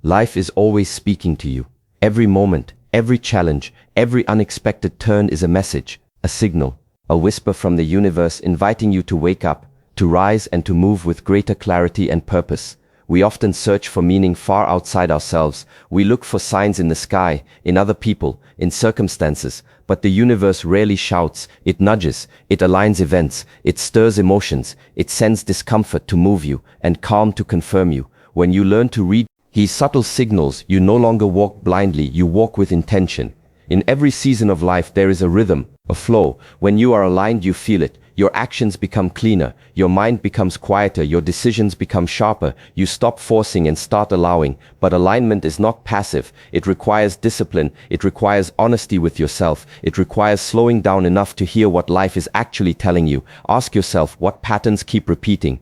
Life is always speaking to you. Every moment, every challenge, every unexpected turn is a message, a signal, a whisper from the universe inviting you to wake up, to rise and to move with greater clarity and purpose. We often search for meaning far outside ourselves. We look for signs in the sky, in other people, in circumstances, but the universe rarely shouts. It nudges, it aligns events, it stirs emotions, it sends discomfort to move you, and calm to confirm you. When you learn to read these subtle signals, you no longer walk blindly, you walk with intention. In every season of life there is a rhythm, a flow. When you are aligned, you feel it. Your actions become cleaner, your mind becomes quieter, your decisions become sharper, you stop forcing and start allowing. But alignment is not passive. It requires discipline, it requires honesty with yourself, it requires slowing down enough to hear what life is actually telling you. Ask yourself, what patterns keep repeating?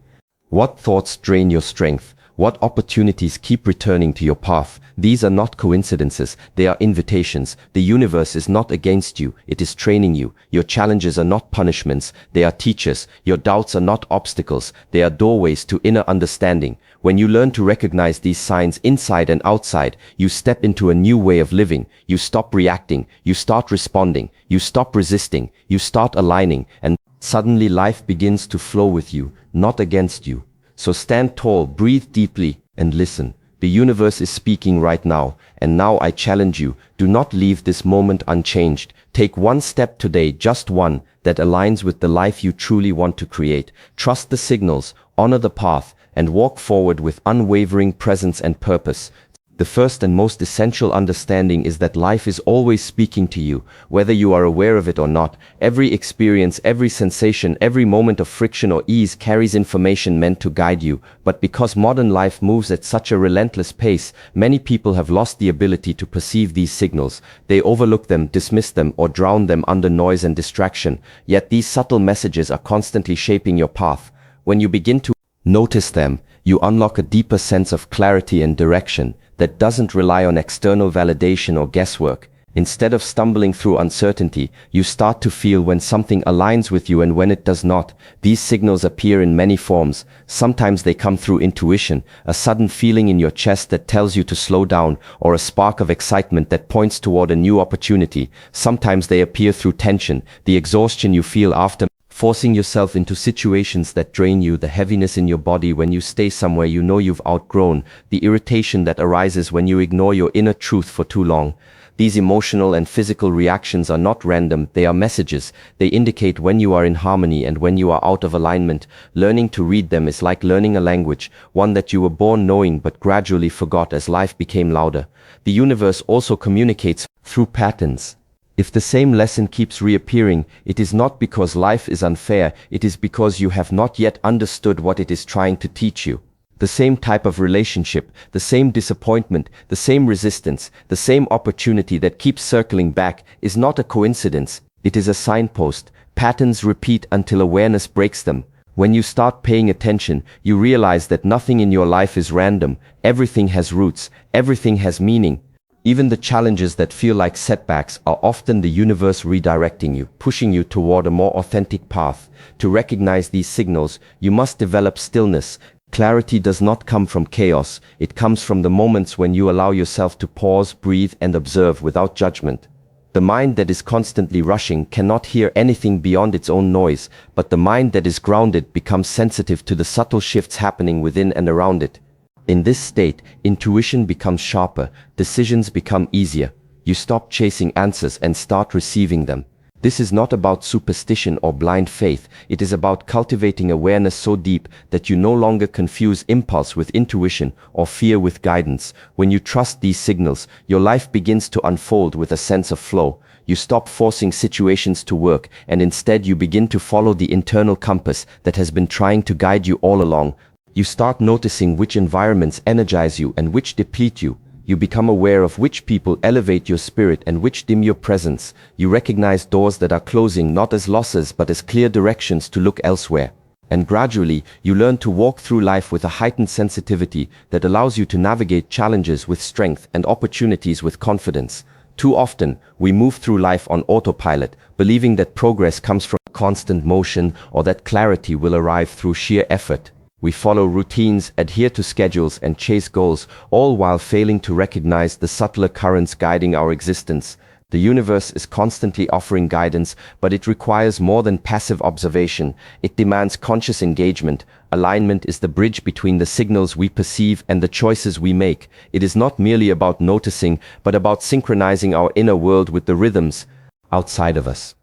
What thoughts drain your strength? What opportunities keep returning to your path? These are not coincidences, they are invitations. The universe is not against you, it is training you. Your challenges are not punishments, they are teachers. Your doubts are not obstacles, they are doorways to inner understanding. When you learn to recognize these signs inside and outside, you step into a new way of living. You stop reacting, you start responding, you stop resisting, you start aligning, and suddenly life begins to flow with you, not against you. So stand tall, breathe deeply, and listen. The universe is speaking right now, and now I challenge you, do not leave this moment unchanged. Take one step today, just one, that aligns with the life you truly want to create. Trust the signals, honor the path, and walk forward with unwavering presence and purpose. The first and most essential understanding is that life is always speaking to you, whether you are aware of it or not. Every experience, every sensation, every moment of friction or ease carries information meant to guide you. But because modern life moves at such a relentless pace, many people have lost the ability to perceive these signals. They overlook them, dismiss them, or drown them under noise and distraction. Yet these subtle messages are constantly shaping your path. When you begin to notice them, you unlock a deeper sense of clarity and direction that doesn't rely on external validation or guesswork. Instead of stumbling through uncertainty, you start to feel when something aligns with you and when it does not. These signals appear in many forms. Sometimes they come through intuition, a sudden feeling in your chest that tells you to slow down, or a spark of excitement that points toward a new opportunity. Sometimes they appear through tension, the exhaustion you feel after forcing yourself into situations that drain you, the heaviness in your body when you stay somewhere you know you've outgrown, the irritation that arises when you ignore your inner truth for too long. These emotional and physical reactions are not random, they are messages. They indicate when you are in harmony and when you are out of alignment. Learning to read them is like learning a language, one that you were born knowing but gradually forgot as life became louder. The universe also communicates through patterns. If the same lesson keeps reappearing, it is not because life is unfair, it is because you have not yet understood what it is trying to teach you. The same type of relationship, the same disappointment, the same resistance, the same opportunity that keeps circling back is not a coincidence, it is a signpost. Patterns repeat until awareness breaks them. When you start paying attention, you realize that nothing in your life is random, everything has roots, everything has meaning. Even the challenges that feel like setbacks are often the universe redirecting you, pushing you toward a more authentic path. To recognize these signals, you must develop stillness. Clarity does not come from chaos, it comes from the moments when you allow yourself to pause, breathe, and observe without judgment. The mind that is constantly rushing cannot hear anything beyond its own noise, but the mind that is grounded becomes sensitive to the subtle shifts happening within and around it. In this state, intuition becomes sharper, decisions become easier. You stop chasing answers and start receiving them. This is not about superstition or blind faith, it is about cultivating awareness so deep that you no longer confuse impulse with intuition or fear with guidance. When you trust these signals, your life begins to unfold with a sense of flow. You stop forcing situations to work, and instead you begin to follow the internal compass that has been trying to guide you all along. You start noticing which environments energize you and which deplete you. You become aware of which people elevate your spirit and which dim your presence. You recognize doors that are closing not as losses but as clear directions to look elsewhere. And gradually, you learn to walk through life with a heightened sensitivity that allows you to navigate challenges with strength and opportunities with confidence. Too often, we move through life on autopilot, believing that progress comes from constant motion or that clarity will arrive through sheer effort. We follow routines, adhere to schedules, and chase goals, all while failing to recognize the subtler currents guiding our existence. The universe is constantly offering guidance, but it requires more than passive observation. It demands conscious engagement. Alignment is the bridge between the signals we perceive and the choices we make. It is not merely about noticing, but about synchronizing our inner world with the rhythms outside of us.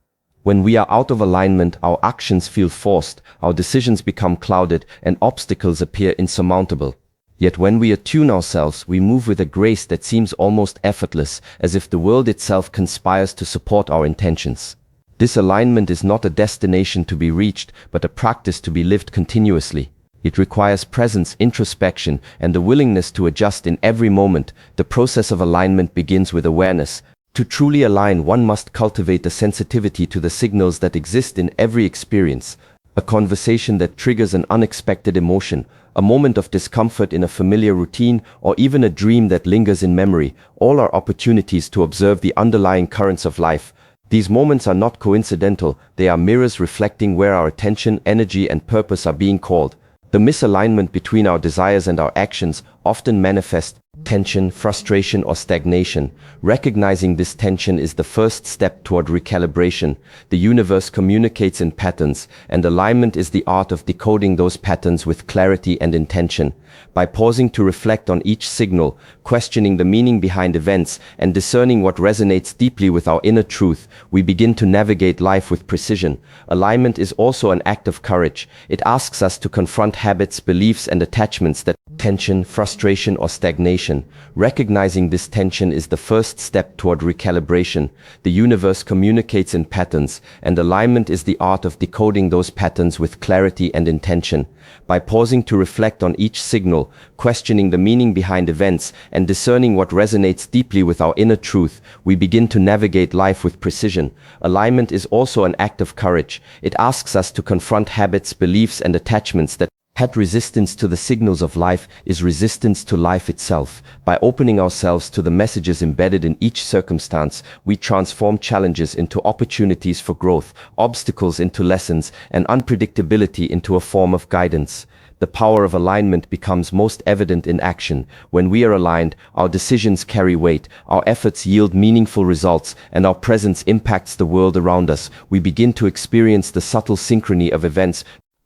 When we are out of alignment, our actions feel forced, our decisions become clouded, and obstacles appear insurmountable. Yet when we attune ourselves, we move with a grace that seems almost effortless, as if the world itself conspires to support our intentions. This alignment is not a destination to be reached, but a practice to be lived continuously. It requires presence, introspection, and the willingness to adjust in every moment. The process of alignment begins with awareness. To truly align, one must cultivate the sensitivity to the signals that exist in every experience. A conversation that triggers an unexpected emotion, a moment of discomfort in a familiar routine, or even a dream that lingers in memory, all are opportunities to observe the underlying currents of life. These moments are not coincidental, they are mirrors reflecting where our attention, energy, and purpose are being called. The misalignment between our desires and our actions often manifests tension, frustration, or stagnation. Recognizing this tension is the first step toward recalibration. The universe communicates in patterns, and alignment is the art of decoding those patterns with clarity and intention. By pausing to reflect on each signal, questioning the meaning behind events, and discerning what resonates deeply with our inner truth, we begin to navigate life with precision. Alignment is also an act of courage. It asks us to confront habits, beliefs, and attachments that tension, frustration, or stagnation. Recognizing this tension is the first step toward recalibration. The universe communicates in patterns, and alignment is the art of decoding those patterns with clarity and intention. By pausing to reflect on each signal, questioning the meaning behind events, and discerning what resonates deeply with our inner truth, we begin to navigate life with precision. Alignment is also an act of courage. It asks us to confront habits, beliefs, and attachments that resistance to the signals of life is resistance to life itself. By opening ourselves to the messages embedded in each circumstance, we transform challenges into opportunities for growth, obstacles into lessons, and unpredictability into a form of guidance. The power of alignment becomes most evident in action. When we are aligned, our decisions carry weight, our efforts yield meaningful results, and our presence impacts the world around us. We begin to experience the subtle synchrony of events,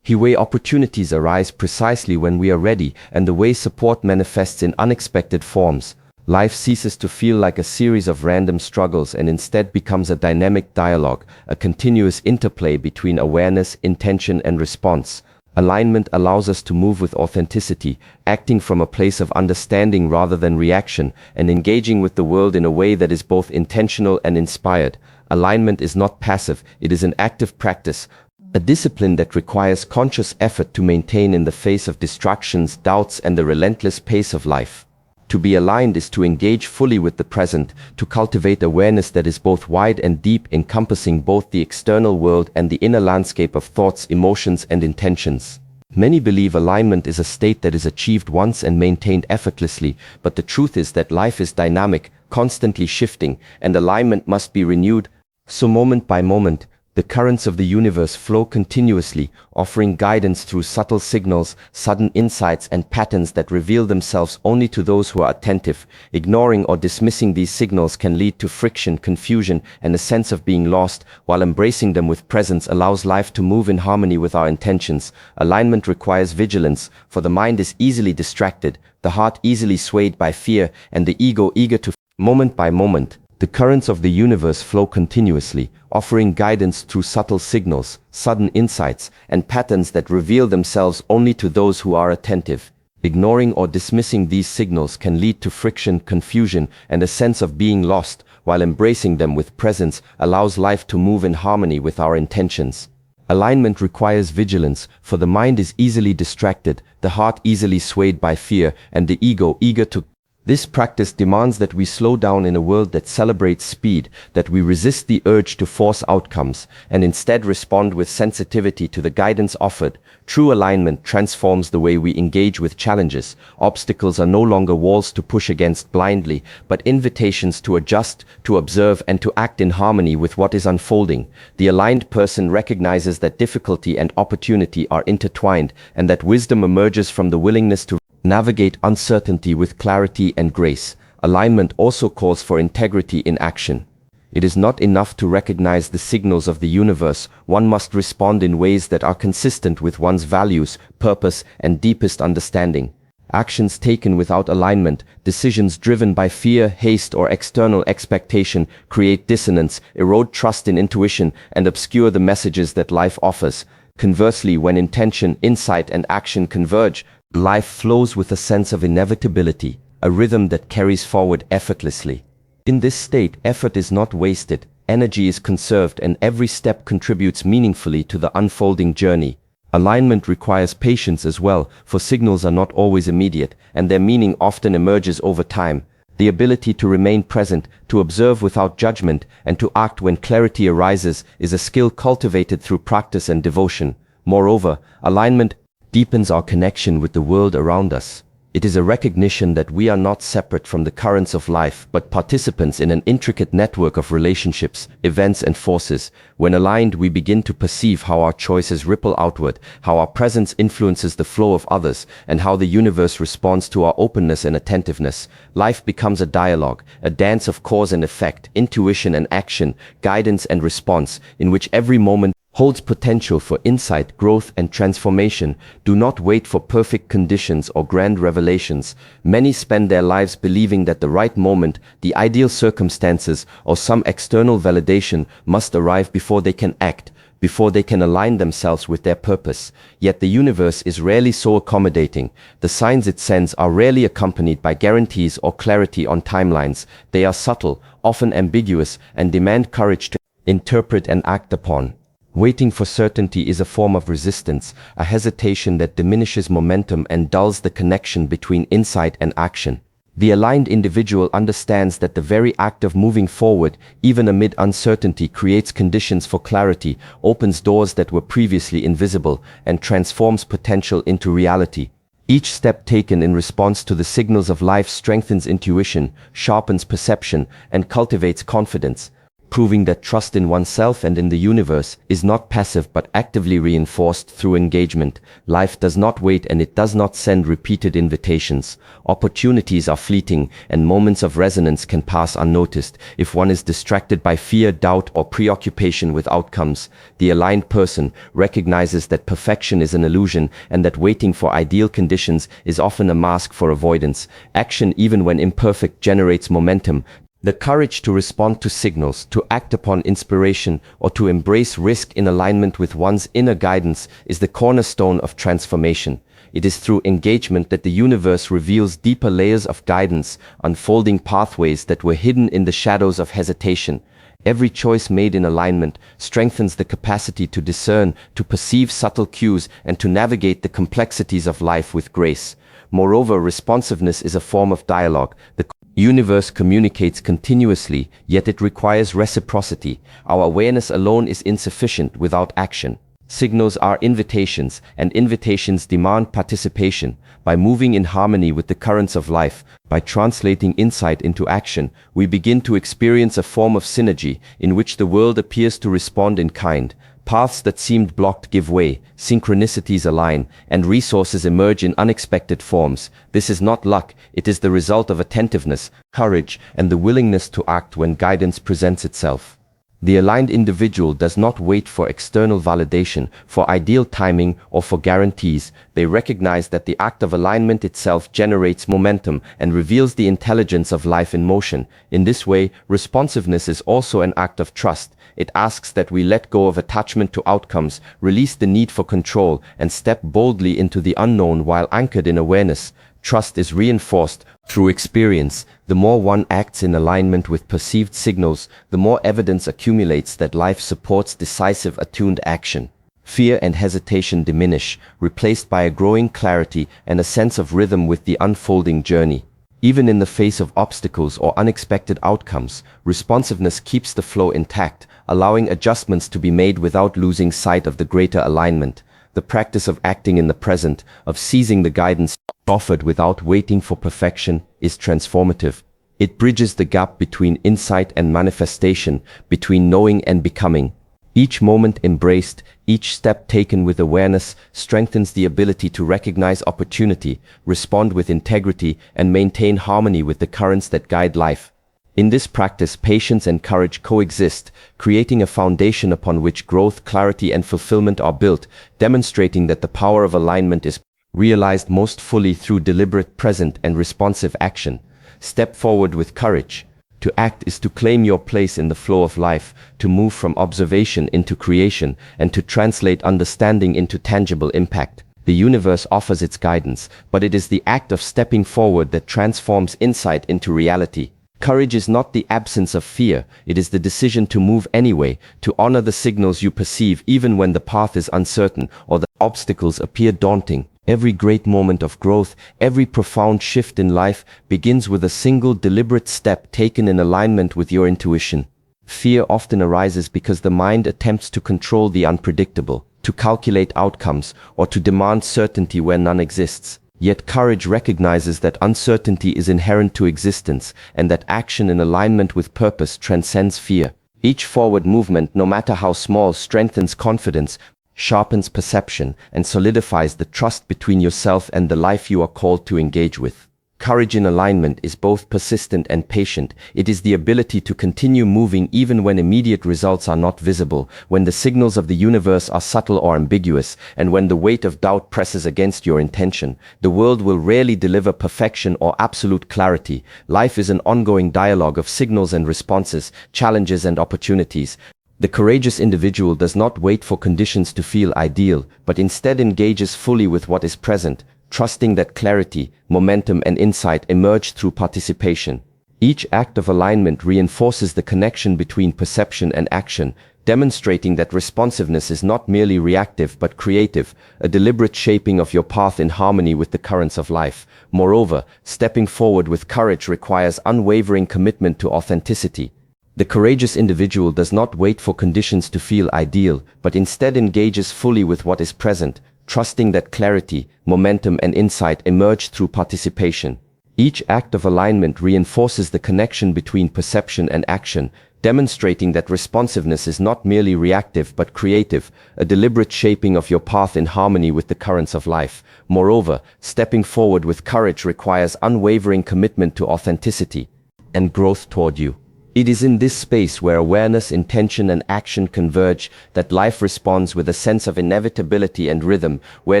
the way opportunities arise precisely when we are ready, and the way support manifests in unexpected forms. Life ceases to feel like a series of random struggles and instead becomes a dynamic dialogue, a continuous interplay between awareness, intention, and response. Alignment allows us to move with authenticity, acting from a place of understanding rather than reaction, and engaging with the world in a way that is both intentional and inspired. Alignment is not passive, it is an active practice, a discipline that requires conscious effort to maintain in the face of distractions, doubts, and the relentless pace of life. To be aligned is to engage fully with the present, to cultivate awareness that is both wide and deep, encompassing both the external world and the inner landscape of thoughts, emotions, and intentions. Many believe alignment is a state that is achieved once and maintained effortlessly, but the truth is that life is dynamic, constantly shifting, and alignment must be renewed. So moment by moment, the currents of the universe flow continuously, offering guidance through subtle signals, sudden insights, and patterns that reveal themselves only to those who are attentive. Ignoring or dismissing these signals can lead to friction, confusion, and a sense of being lost, while embracing them with presence allows life to move in harmony with our intentions. Alignment requires vigilance, for the mind is easily distracted, the heart easily swayed by fear, and the ego eager to moment by moment. The currents of the universe flow continuously, offering guidance through subtle signals, sudden insights, and patterns that reveal themselves only to those who are attentive. Ignoring or dismissing these signals can lead to friction, confusion, and a sense of being lost, while embracing them with presence allows life to move in harmony with our intentions. Alignment requires vigilance, for the mind is easily distracted, the heart easily swayed by fear, and the ego eager to This practice demands that we slow down in a world that celebrates speed, that we resist the urge to force outcomes, and instead respond with sensitivity to the guidance offered. True alignment transforms the way we engage with challenges. Obstacles are no longer walls to push against blindly, but invitations to adjust, to observe, and to act in harmony with what is unfolding. The aligned person recognizes that difficulty and opportunity are intertwined, and that wisdom emerges from the willingness to navigate uncertainty with clarity and grace. Alignment also calls for integrity in action. It is not enough to recognize the signals of the universe. One must respond in ways that are consistent with one's values, purpose, and deepest understanding. Actions taken without alignment, decisions driven by fear, haste, or external expectation create dissonance, erode trust in intuition, and obscure the messages that life offers. Conversely, when intention, insight, and action converge, life flows with a sense of inevitability, a rhythm that carries forward effortlessly. In this state, effort is not wasted, energy is conserved, and every step contributes meaningfully to the unfolding journey. Alignment requires patience as well, for signals are not always immediate, and their meaning often emerges over time. The ability to remain present, to observe without judgment, and to act when clarity arises is a skill cultivated through practice and devotion. Moreover, alignment deepens our connection with the world around us. It is a recognition that we are not separate from the currents of life, but participants in an intricate network of relationships, events, and forces. When aligned, we begin to perceive how our choices ripple outward, how our presence influences the flow of others, and how the universe responds to our openness and attentiveness. Life becomes a dialogue, a dance of cause and effect, intuition and action, guidance and response, in which every moment holds potential for insight, growth, and transformation. Do not wait for perfect conditions or grand revelations. Many spend their lives believing that the right moment, the ideal circumstances, or some external validation must arrive before they can act, before they can align themselves with their purpose. Yet the universe is rarely so accommodating. The signs it sends are rarely accompanied by guarantees or clarity on timelines. They are subtle, often ambiguous, and demand courage to interpret and act upon. Waiting for certainty is a form of resistance, a hesitation that diminishes momentum and dulls the connection between insight and action. The aligned individual understands that the very act of moving forward, even amid uncertainty, creates conditions for clarity, opens doors that were previously invisible, and transforms potential into reality. Each step taken in response to the signals of life strengthens intuition, sharpens perception, and cultivates confidence, proving that trust in oneself and in the universe is not passive but actively reinforced through engagement. Life does not wait, and it does not send repeated invitations. Opportunities are fleeting, and moments of resonance can pass unnoticed if one is distracted by fear, doubt, or preoccupation with outcomes. The aligned person recognizes that perfection is an illusion, and that waiting for ideal conditions is often a mask for avoidance. Action, even when imperfect, generates momentum. The courage to respond to signals, to act upon inspiration, or to embrace risk in alignment with one's inner guidance is the cornerstone of transformation. It is through engagement that the universe reveals deeper layers of guidance, unfolding pathways that were hidden in the shadows of hesitation. Every choice made in alignment strengthens the capacity to discern, to perceive subtle cues, and to navigate the complexities of life with grace. Moreover, responsiveness is a form of dialogue. The universe communicates continuously, yet it requires reciprocity. Our awareness alone is insufficient without action. Signals are invitations, and invitations demand participation. By moving in harmony with the currents of life, by translating insight into action, we begin to experience a form of synergy in which the world appears to respond in kind. Paths that seemed blocked give way, synchronicities align, and resources emerge in unexpected forms. This is not luck, it is the result of attentiveness, courage, and the willingness to act when guidance presents itself. The aligned individual does not wait for external validation, for ideal timing, or for guarantees. They recognize that the act of alignment itself generates momentum and reveals the intelligence of life in motion. In this way, responsiveness is also an act of trust. It asks that we let go of attachment to outcomes, release the need for control, and step boldly into the unknown while anchored in awareness. Trust is reinforced through experience. The more one acts in alignment with perceived signals, the more evidence accumulates that life supports decisive, attuned action. Fear and hesitation diminish, replaced by a growing clarity and a sense of rhythm with the unfolding journey. Even in the face of obstacles or unexpected outcomes, responsiveness keeps the flow intact, allowing adjustments to be made without losing sight of the greater alignment. The practice of acting in the present, of seizing the guidance offered without waiting for perfection, is transformative. It bridges the gap between insight and manifestation, between knowing and becoming. Each moment embraced, each step taken with awareness, strengthens the ability to recognize opportunity, respond with integrity, and maintain harmony with the currents that guide life. In this practice, patience and courage coexist, creating a foundation upon which growth, clarity, and fulfillment are built, demonstrating that the power of alignment is realized most fully through deliberate, present, and responsive action. Step forward with courage. To act is to claim your place in the flow of life, to move from observation into creation, and to translate understanding into tangible impact. The universe offers its guidance, but it is the act of stepping forward that transforms insight into reality. Courage is not the absence of fear, it is the decision to move anyway, to honor the signals you perceive even when the path is uncertain or the obstacles appear daunting. Every great moment of growth, every profound shift in life begins with a single deliberate step taken in alignment with your intuition. Fear often arises because the mind attempts to control the unpredictable, to calculate outcomes, or to demand certainty where none exists. Yet courage recognizes that uncertainty is inherent to existence and that action in alignment with purpose transcends fear. Each forward movement, no matter how small, strengthens confidence, sharpens perception, and solidifies the trust between yourself and the life you are called to engage with. Courage in alignment is both persistent and patient. It is the ability to continue moving even when immediate results are not visible, when the signals of the universe are subtle or ambiguous, and when the weight of doubt presses against your intention. The world will rarely deliver perfection or absolute clarity. Life is an ongoing dialogue of signals and responses, challenges and opportunities. The courageous individual does not wait for conditions to feel ideal, but instead engages fully with what is present, trusting that clarity, momentum, and insight emerge through participation. Each act of alignment reinforces the connection between perception and action, demonstrating that responsiveness is not merely reactive but creative, a deliberate shaping of your path in harmony with the currents of life. Moreover, stepping forward with courage requires unwavering commitment to authenticity. The courageous individual does not wait for conditions to feel ideal, but instead engages fully with what is present, trusting that clarity, momentum, and insight emerge through participation. Each act of alignment reinforces the connection between perception and action, demonstrating that responsiveness is not merely reactive but creative, a deliberate shaping of your path in harmony with the currents of life. Moreover, stepping forward with courage requires unwavering commitment to authenticity and growth toward you. It is in this space where awareness, intention, and action converge that life responds with a sense of inevitability and rhythm, where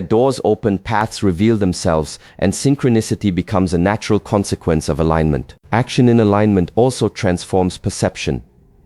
doors open, paths reveal themselves, and synchronicity becomes a natural consequence of alignment. Action in alignment also transforms perception.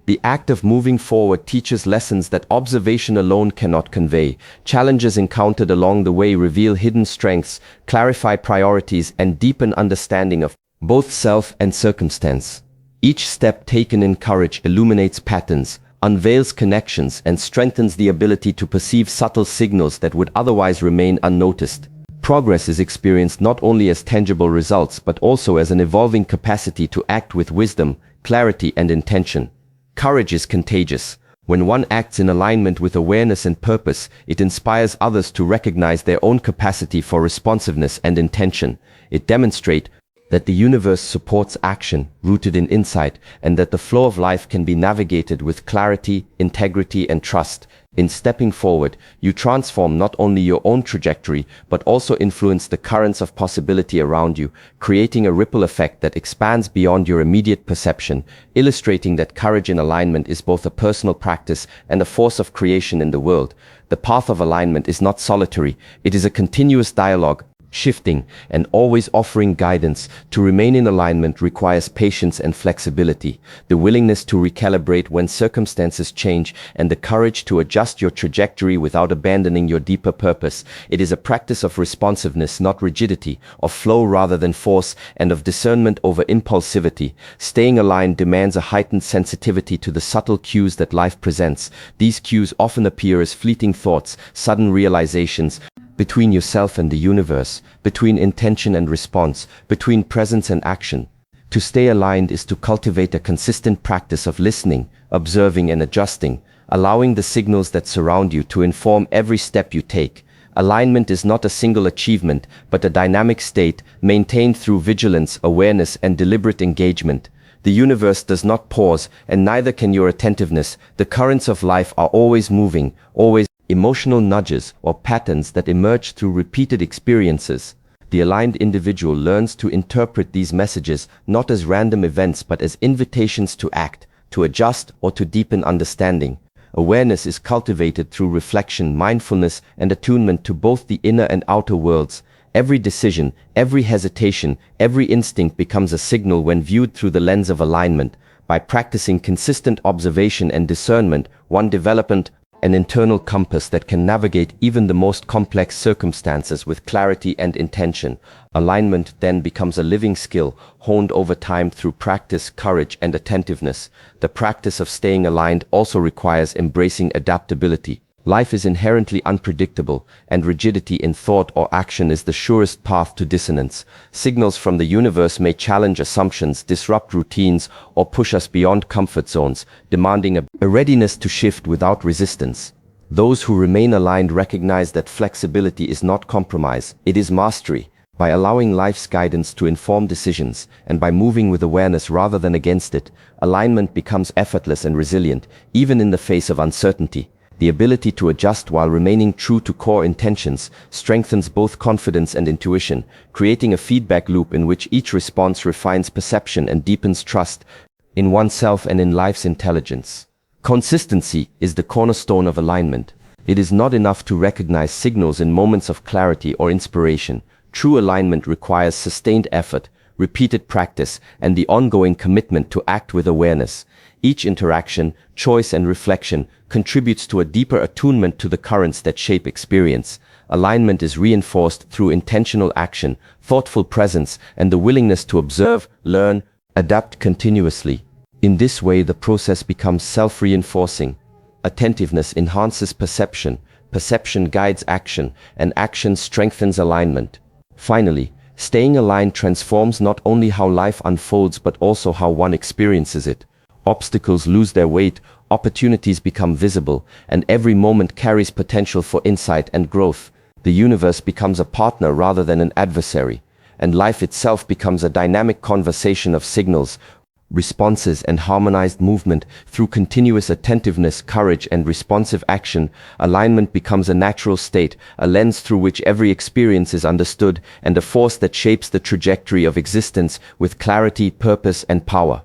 The act of moving forward teaches lessons that observation alone cannot convey. Challenges encountered along the way reveal hidden strengths, clarify priorities, and deepen understanding of both self and circumstance. Each step taken in courage illuminates patterns, unveils connections, and strengthens the ability to perceive subtle signals that would otherwise remain unnoticed. Progress is experienced not only as tangible results but also as an evolving capacity to act with wisdom, clarity, and intention. Courage is contagious. When one acts in alignment with awareness and purpose, it inspires others to recognize their own capacity for responsiveness and intention. It demonstrates that the universe supports action rooted in insight, and that the flow of life can be navigated with clarity, integrity, and trust. In stepping forward, you transform not only your own trajectory, but also influence the currents of possibility around you, creating a ripple effect that expands beyond your immediate perception, illustrating that courage in alignment is both a personal practice and a force of creation in the world. The path of alignment is not solitary, it is a continuous dialogue, shifting and always offering guidance. To remain in alignment requires patience and flexibility, the willingness to recalibrate when circumstances change, and the courage to adjust your trajectory without abandoning your deeper purpose. It is a practice of responsiveness, not rigidity, of flow rather than force, and of discernment over impulsivity. Staying aligned demands a heightened sensitivity to the subtle cues that life presents. These cues often appear as fleeting thoughts, sudden realizations, between yourself and the universe, between intention and response, between presence and action. To stay aligned is to cultivate a consistent practice of listening, observing and adjusting, allowing the signals that surround you to inform every step you take. Alignment is not a single achievement, but a dynamic state maintained through vigilance, awareness, and deliberate engagement. The universe does not pause, and neither can your attentiveness. The currents of life are always moving, always emotional nudges or patterns that emerge through repeated experiences. The aligned individual learns to interpret these messages not as random events but as invitations to act, to adjust, or to deepen understanding. Awareness is cultivated through reflection, mindfulness, and attunement to both the inner and outer worlds. Every decision, every hesitation, every instinct becomes a signal when viewed through the lens of alignment. By practicing consistent observation and discernment, one develops an internal compass that can navigate even the most complex circumstances with clarity and intention. Alignment then becomes a living skill, honed over time through practice, courage, and attentiveness. The practice of staying aligned also requires embracing adaptability. Life is inherently unpredictable, and rigidity in thought or action is the surest path to dissonance. Signals from the universe may challenge assumptions, disrupt routines, or push us beyond comfort zones, demanding a readiness to shift without resistance. Those who remain aligned recognize that flexibility is not compromise, it is mastery. By allowing life's guidance to inform decisions, and by moving with awareness rather than against it, alignment becomes effortless and resilient, even in the face of uncertainty. The ability to adjust while remaining true to core intentions strengthens both confidence and intuition, creating a feedback loop in which each response refines perception and deepens trust in oneself and in life's intelligence. Consistency is the cornerstone of alignment. It is not enough to recognize signals in moments of clarity or inspiration. True alignment requires sustained effort, repeated practice, and the ongoing commitment to act with awareness. Each interaction, choice, and reflection contributes to a deeper attunement to the currents that shape experience. Alignment is reinforced through intentional action, thoughtful presence, and the willingness to observe, learn, adapt continuously. In this way, the process becomes self-reinforcing. Attentiveness enhances perception, perception guides action, and action strengthens alignment. Finally, staying aligned transforms not only how life unfolds but also how one experiences it. Obstacles lose their weight, opportunities become visible, and every moment carries potential for insight and growth. The universe becomes a partner rather than an adversary, and life itself becomes a dynamic conversation of signals, responses, and harmonized movement. Through continuous attentiveness, courage, and responsive action, alignment becomes a natural state, a lens through which every experience is understood, and a force that shapes the trajectory of existence with clarity, purpose, and power.